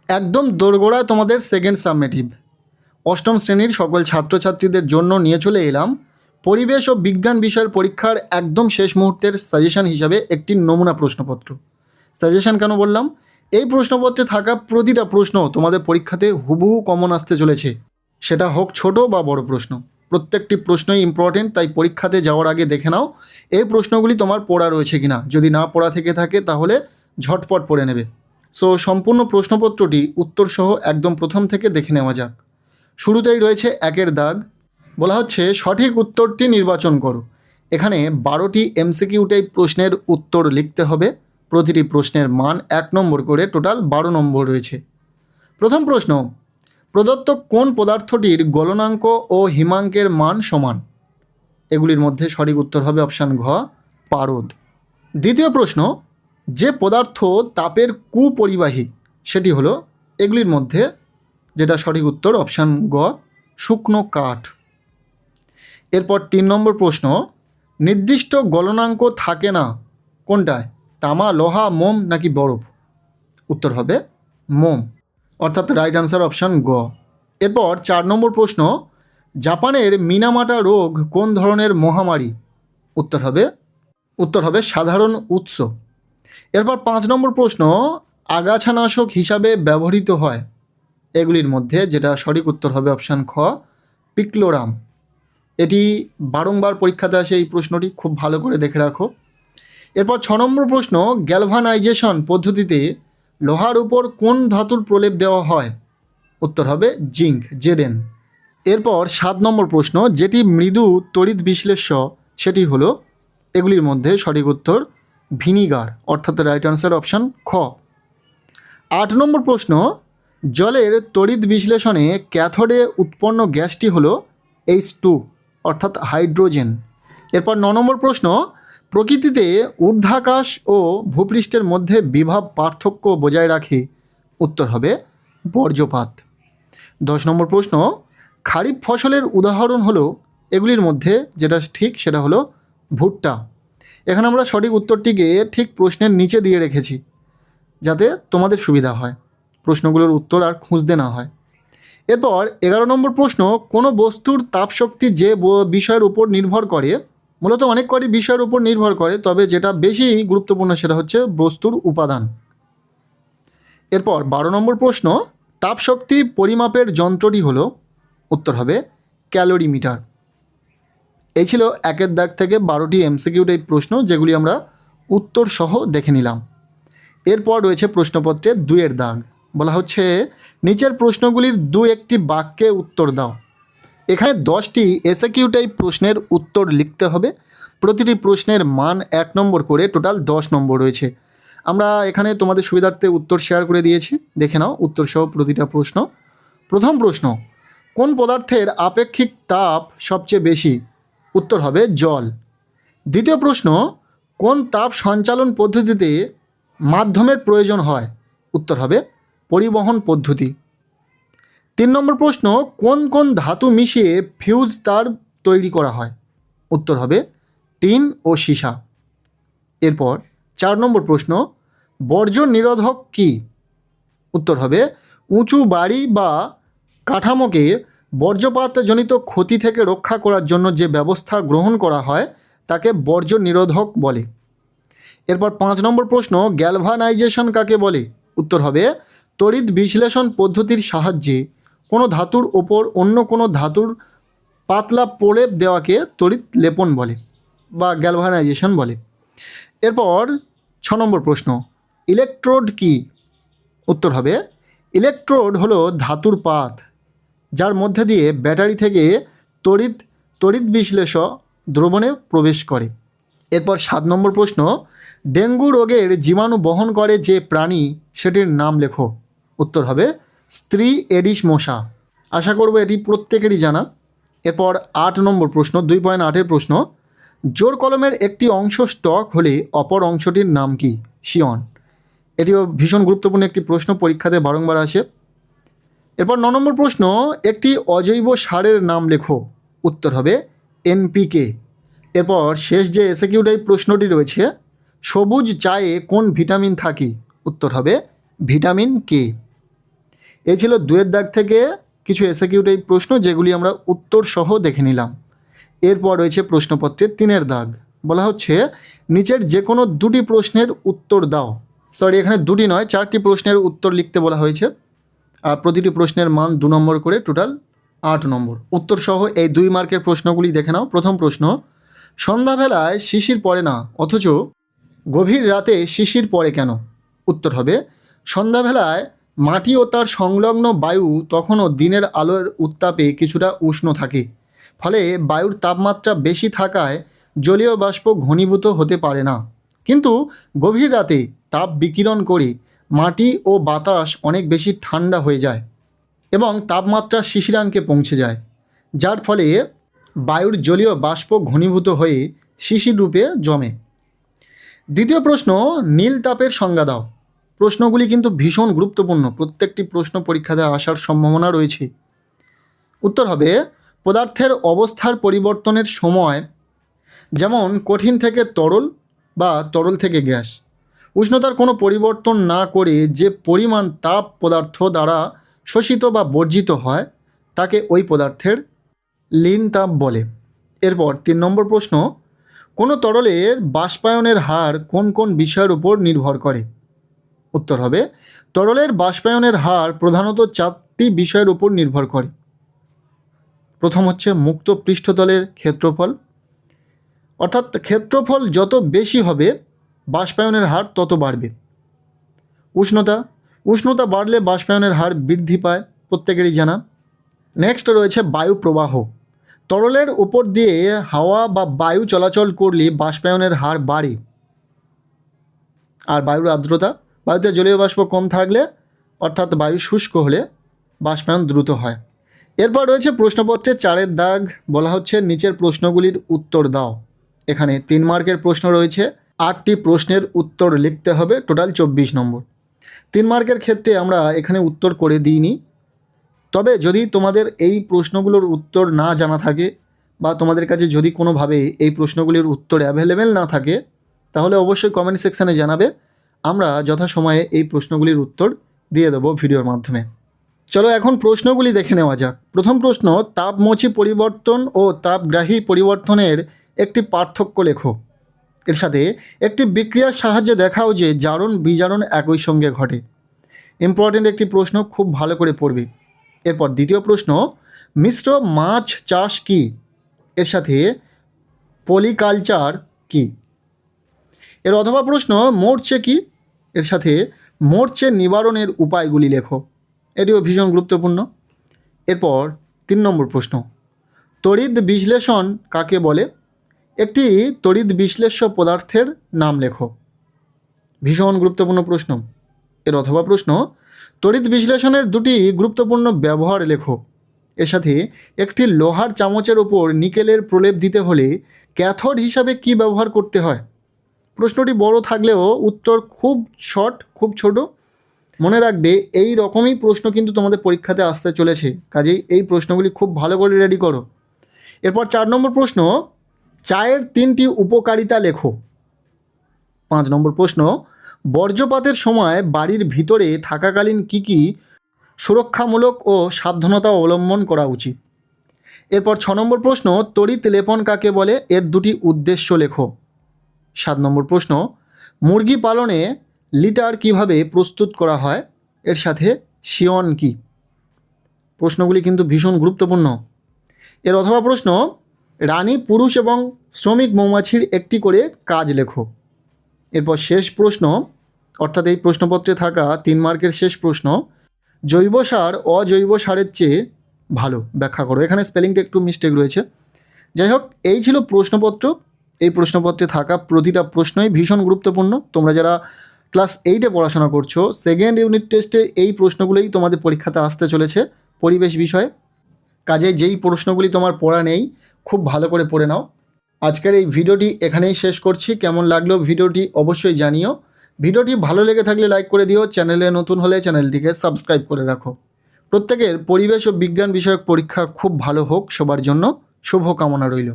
একদম দোরগোড়ায় তোমাদের সেকেন্ড সাবমেটিভ। অষ্টম শ্রেণীর সকল ছাত্রছাত্রীদের জন্য নিয়ে চলে এলাম পরিবেশ ও বিজ্ঞান বিষয়ের পরীক্ষার একদম শেষ মুহূর্তের সাজেশন হিসাবে একটি নমুনা প্রশ্নপত্র। সাজেশন কেন বললাম? এই প্রশ্নপত্রে থাকা প্রতিটা প্রশ্ন তোমাদের পরীক্ষাতে হুবহু কমন আসতে চলেছে, সেটা হোক ছোট বা বড় প্রশ্ন। প্রত্যেকটি প্রশ্নই ইম্পর্টেন্ট, তাই পরীক্ষাতে যাওয়ার আগে দেখে নাও এই প্রশ্নগুলি তোমার পড়া রয়েছে কিনা। যদি না পড়া থেকে থাকে তাহলে ঝটপট পড়ে নেবে। সো সম্পূর্ণ প্রশ্নপত্রটি উত্তরসহ একদম প্রথম থেকে দেখে নেওয়া যাক। শুরুতেই রয়েছে একের দাগ, বলা হচ্ছে সঠিক উত্তরটি নির্বাচন করো। এখানে 12টি এমসিকিউ টাইপ প্রশ্নের উত্তর লিখতে হবে। প্রতিটি প্রশ্নের মান 1 নম্বর করে, টোটাল 12 নম্বর রয়েছে। প্রথম প্রশ্ন, প্রদত্ত কোন পদার্থটির গলনাঙ্ক ও হিমাঙ্কের মান সমান? এগুলির মধ্যে সঠিক উত্তর হবে অপশান ঘ, পারদ। দ্বিতীয় প্রশ্ন, যে পদার্থ তাপের কুপরিবাহী সেটি হলো, এগুলির মধ্যে যেটা সঠিক উত্তর অপশান গ, শুকনো কাঠ। এরপর 3 নম্বর প্রশ্ন, নির্দিষ্ট গলনাঙ্ক থাকে না কোনটায়? তামা, লোহা, মোম নাকি বরফ? উত্তর হবে মোম, অর্থাৎ রাইট আনসার অপশান গ। এরপর 4 নম্বর প্রশ্ন, জাপানের মিনামাটা রোগ কোন ধরনের মহামারী? উত্তর হবে সাধারণ উৎস। এরপর 5 নম্বর প্রশ্ন, আগাছানাশক হিসাবে ব্যবহৃত হয়। এগুলির মধ্যে যেটা সঠিক উত্তর হবে অপশান খ, পিক্লোরাম। এটি বারংবার পরীক্ষাতে আসে এই প্রশ্নটি, খুব ভালো করে দেখে রাখো। এরপর 6 নম্বর প্রশ্ন, গ্যালভানাইজেশন পদ্ধতিতে লোহার উপর কোন ধাতুর প্রলেপ দেওয়া হয়? উত্তর হবে জিঙ্ক, জেডেন। এরপর 7 নম্বর প্রশ্ন, যেটি মৃদু তড়িৎ বিশ্লেষ্য সেটি হলো, এগুলির মধ্যে সঠিক উত্তর ভিনিগার, অর্থাৎ রাইট আনসার অপশান খ। 8 নম্বর প্রশ্ন, জলের তড়িৎ বিশ্লেষণে ক্যাথোডে উৎপন্ন গ্যাসটি হলো H2, অর্থাৎ হাইড্রোজেন। এরপর 9 নম্বর প্রশ্ন, প্রকৃতিতে ঊর্ধ্বাকাশ ও ভূপৃষ্ঠের মধ্যে বিভব পার্থক্য বজায় রাখে। উত্তর হবে বর্জ্যপাত। 10 নম্বর প্রশ্ন, খারিফ ফসলের উদাহরণ হলো, এগুলির মধ্যে যেটা ঠিক সেটা হলো ভুট্টা। এখানে আমরা সঠিক উত্তরটিকে ঠিক প্রশ্নের নিচে দিয়ে রেখেছি যাতে তোমাদের সুবিধা হয়, প্রশ্নগুলোর উত্তর আর খুঁজতে না হয়। এরপর 11 নম্বর প্রশ্ন, কোনো বস্তুর তাপশক্তি যে বিষয়ের উপর নির্ভর করে, মূলত অনেক কটি বিষয়ের উপর নির্ভর করে, তবে যেটা বেশি গুরুত্বপূর্ণ সেটা হচ্ছে বস্তুর উপাদান। এরপর 12 নম্বর প্রশ্ন, তাপশক্তি পরিমাপের যন্ত্রটি হলো, উত্তর হবে ক্যালোরিমিটার। এই ছিল একের দাগ থেকে 12টি এমসিকিউ টাইপ প্রশ্ন, যেগুলি আমরা উত্তর সহ দেখে নিলাম। এরপর রয়েছে প্রশ্নপত্রে 2-এর দাগ, বলা হচ্ছে নিচের প্রশ্নগুলির 2-একটি বাক্যে উত্তর দাও। এখানে 10টি এসএকিউ টাইপ প্রশ্নের উত্তর লিখতে হবে। প্রতিটি প্রশ্নের মান 1 নম্বর করে, টোটাল 10 নম্বর রয়েছে। আমরা এখানে তোমাদের সুবিধার্থে উত্তর শেয়ার করে দিয়েছি, দেখে নাও উত্তর সহ প্রতিটা প্রশ্ন। প্রথম প্রশ্ন, কোন পদার্থের আপেক্ষিক তাপ সবচেয়ে বেশি? উত্তর হবে জল। দ্বিতীয় প্রশ্ন, কোন তাপ সঞ্চালন পদ্ধতিতে মাধ্যমের প্রয়োজন হয়? উত্তর হবে পরিবহন পদ্ধতি। 3 নম্বর প্রশ্ন, কোন কোন ধাতু মিশিয়ে ফিউজ তার তৈরি করা হয়? উত্তর হবে টিন ও সীসা। এরপর 4 নম্বর প্রশ্ন, বর্জ্য নিরোধক কি? উত্তর হবে উঁচু বাড়ি বা কাঠামোকে বর্জ্যপাতজনিত ক্ষতি থেকে রক্ষা করার জন্য যে ব্যবস্থা গ্রহণ করা হয় তাকে বর্জ্য নিরোধক বলে। এরপর 5 নম্বর প্রশ্ন, গ্যালভানাইজেশন কাকে বলে? উত্তর হবে তড়িৎ বিশ্লেষণ পদ্ধতির সাহায্যে কোনো ধাতুর ওপর অন্য কোনো ধাতুর পাতলা প্রলেপ দেওয়াকে তড়িৎ লেপন বলে বা গ্যালভানাইজেশন বলে। এরপর 6 নম্বর প্রশ্ন, ইলেকট্রোড কি? উত্তর হবে ইলেকট্রোড হলো ধাতুর পাত যার মধ্যে দিয়ে ব্যাটারি থেকে তড়িৎ বিশ্লেষ দ্রবণে প্রবেশ করে। এরপর 7 নম্বর প্রশ্ন, ডেঙ্গু রোগের জীবাণু বহন করে যে প্রাণী সেটির নাম লেখো। উত্তর হবে স্ত্রী এডিস মশা। আশা করব এটি প্রত্যেকেরই জানা। এরপর 8 নম্বর প্রশ্ন, 2.8-এর প্রশ্ন, জোর কলমের একটি অংশ স্টক হলে অপর অংশটির নাম কি? শিয়ন। এটিও ভীষণ গুরুত্বপূর্ণ একটি প্রশ্ন, পরীক্ষাতে বারংবার আসে। এরপর 9 নম্বর প্রশ্ন, একটি অজৈব সারের নাম লেখো। উত্তর হবে এনপিকে। এরপর শেষ যে এসএকিউ টাইপ প্রশ্নটি রয়েছে, সবুজ চায়ে কোন ভিটামিন থাকে? উত্তর হবে ভিটামিন কে। এই ছিল 2-এর দাগ থেকে কিছু এসএকিউ টাইপ প্রশ্ন, যেগুলি আমরা উত্তর সহ দেখে নিলাম। এরপর রয়েছে প্রশ্নপত্রের 3-এর দাগ। বলা হচ্ছে নিচের যে কোনো 2টি প্রশ্নের উত্তর দাও। সরি, এখানে 2টি নয়, 4টি প্রশ্নের উত্তর লিখতে বলা হয়েছে। আর প্রতিটি প্রশ্নের মান 2 নম্বর করে, টোটাল 8 নম্বর। উত্তর সহ এই 2 মার্কের প্রশ্নগুলি দেখে নাও। প্রথম প্রশ্ন, সন্ধ্যাবেলায় শিশির পড়ে না অথচ গভীর রাতে শিশির পড়ে কেন? উত্তর হবে, সন্ধ্যাবেলায় মাটি ও তার সংলগ্ন বায়ু তখনও দিনের আলোর উত্তাপে কিছুটা উষ্ণ থাকে, ফলে বায়ুর তাপমাত্রা বেশি থাকায় জলীয় বাষ্প ঘনীভূত হতে পারে না। কিন্তু গভীর রাতে তাপ বিকিরণ করে মাটি ও বাতাস অনেক বেশি ঠান্ডা হয়ে যায় এবং তাপমাত্রা শিশিরাঙ্কে পৌঁছে যায়, যার ফলে বায়ুর জলীয় বাষ্প ঘনীভূত হয়ে শিশির রূপে জমে। দ্বিতীয় প্রশ্ন, নীল তাপের সংজ্ঞা দাও। প্রশ্নগুলি কিন্তু ভীষণ গুরুত্বপূর্ণ, প্রত্যেকটি প্রশ্ন পরীক্ষাতে আসার সম্ভাবনা রয়েছে। উত্তর হবে, পদার্থের অবস্থার পরিবর্তনের সময়, যেমন কঠিন থেকে তরল বা তরল থেকে গ্যাস, উষ্ণতার কোনো পরিবর্তন না করে যে পরিমাণ তাপ পদার্থ দ্বারা শোষিত বা বর্জিত হয় তাকে ওই পদার্থের লীন তাপ বলে। এরপর 3 নম্বর প্রশ্ন, কোনো তরলের বাষ্পায়নের হার কোন কোন বিষয়ের উপর নির্ভর করে? উত্তর হবে, তরলের বাষ্পায়নের হার প্রধানত 4টি বিষয়ের উপর নির্ভর করে। প্রথম হচ্ছে মুক্ত পৃষ্ঠতলের ক্ষেত্রফল, অর্থাৎ ক্ষেত্রফল যত বেশি হবে বাষ্পায়নের হার তত বাড়বে। উষ্ণতা বাড়লে বাষ্পায়নের হার বৃদ্ধি পায়, প্রত্যেকেরই জানা। নেক্সট রয়েছে বায়ু প্রবাহ। তরলের উপর দিয়ে হাওয়া বা বায়ু চলাচল করলে বাষ্পায়নের হার বাড়ে। আর বায়ুর আর্দ্রতা, বায়ুতে জলীয় বাষ্প কম থাকলে, অর্থাৎ বায়ু শুষ্ক হলে বাষ্পায়ন দ্রুত হয়। এরপর রয়েছে প্রশ্নপত্রের 4-এর দাগ। বলা হচ্ছে নিচের প্রশ্নগুলির উত্তর দাও। এখানে 3 মার্কের প্রশ্ন রয়েছে, 8টি প্রশ্নের উত্তর লিখতে হবে, টোটাল 24 নম্বর। 3 মার্কের ক্ষেত্রে আমরা এখানে উত্তর করে দিইনি, তবে যদি তোমাদের এই প্রশ্নগুলোর উত্তর না জানা থাকে বা তোমাদের কাছে যদি কোনোভাবে এই প্রশ্নগুলির উত্তর অ্যাভেলেবেল না থাকে, তাহলে অবশ্যই কমেন্ট সেকশানে জানাবে, আমরা যথাসময়ে এই প্রশ্নগুলির উত্তর দিয়ে দেবো ভিডিওর মাধ্যমে। চলো এখন প্রশ্নগুলি দেখে নেওয়া যাক। প্রথম প্রশ্ন, তাপমোচী পরিবর্তন ও তাপগ্রাহী পরিবর্তনের একটি পার্থক্য লেখো। এর সাথে একটি বিক্রিয়ার সাহায্যে দেখাও যে জারণ বিজারণ একই সঙ্গে ঘটে। ইম্পর্টেন্ট একটি প্রশ্ন, খুব ভালো করে পড়বে। এরপর দ্বিতীয় প্রশ্ন, মিশ্র মাছ চাষ কি? এর সাথে পলিকালচার কি? এর অথবা প্রশ্ন, মরচে কি? এর সাথে মরচে নিবারণের উপায়গুলি লেখো। এটিও ভীষণ গুরুত্বপূর্ণ। এরপর 3 নম্বর প্রশ্ন, তড়িৎ বিশ্লেষণ কাকে বলে? একটি তড়িৎ বিশ্লেষ্য পদার্থের নাম লেখো। ভীষণ গুরুত্বপূর্ণ প্রশ্ন। এর অথবা প্রশ্ন, তড়িৎ বিশ্লেষণের 2টি গুরুত্বপূর্ণ ব্যবহার লেখো। এর সাথে একটি লোহার চামচের ওপর নিকেলের প্রলেপ দিতে হলে ক্যাথোড হিসাবে কি ব্যবহার করতে হয়? প্রশ্নটি বড় থাকলেও উত্তর খুব শর্ট, খুব ছোট। মনে রাখবে এই রকমই প্রশ্ন কিন্তু তোমাদের পরীক্ষাতে আসতে চলেছে, কাজেই এই প্রশ্নগুলি খুব ভালো করে রেডি করো। এরপর 4 নম্বর প্রশ্ন, চায়ের 3টি উপকারিতা লেখো। 5 নম্বর প্রশ্ন, বর্জ্যপাতের সময় বাড়ির ভিতরে থাকাকালীন কি কি সুরক্ষামূলক ও সাবধানতা অবলম্বন করা উচিত? এরপর 6 নম্বর প্রশ্ন, তড়িৎ লেপন কাকে বলে? এর 2টি উদ্দেশ্য লেখো। 7 নম্বর প্রশ্ন, মুরগি পালনে লিটার কিভাবে প্রস্তুত করা হয়? এর সাথে শিয়ন কি? প্রশ্নগুলি কিন্তু ভীষণ গুরুত্বপূর্ণ। এর অথবা প্রশ্ন, রানী, পুরুষ এবং শ্রমিক মৌমাছির একটি করে কাজ লেখো। এরপর শেষ প্রশ্ন, অর্থাৎ এই প্রশ্নপত্রে থাকা 3 মার্কের শেষ প্রশ্ন, জৈব সার অজৈব সারের চেয়ে ভালো ব্যাখ্যা করো। এখানে স্পেলিংটা একটু মিস্টেক রয়েছে। যাই হোক, এই ছিল প্রশ্নপত্র। এই প্রশ্নপত্রে থাকা প্রতিটা প্রশ্নই ভীষণ গুরুত্বপূর্ণ। তোমরা যারা ক্লাস 8-এ পড়াশোনা করছো, 2nd ইউনিট টেস্টে এই প্রশ্নগুলোই তোমাদের পরীক্ষাতে আসতে চলেছে পরিবেশ বিষয়ে। কাজে যেই প্রশ্নগুলি তোমার পড়া নেই, খুব ভালো করে পড়ে নাও। আজকের এই ভিডিওটি এখানেই শেষ করছি। কেমন লাগলো ভিডিওটি অবশ্যই জানিও। ভিডিওটি ভালো লেগে থাকলে লাইক করে দিও। চ্যানেলে নতুন হলে চ্যানেলটিকে সাবস্ক্রাইব করে রাখো। প্রত্যেকের পরিবেশ ও বিজ্ঞান বিষয়ক পরীক্ষা খুব ভালো হোক সবার জন্য। শুভকামনা রইল।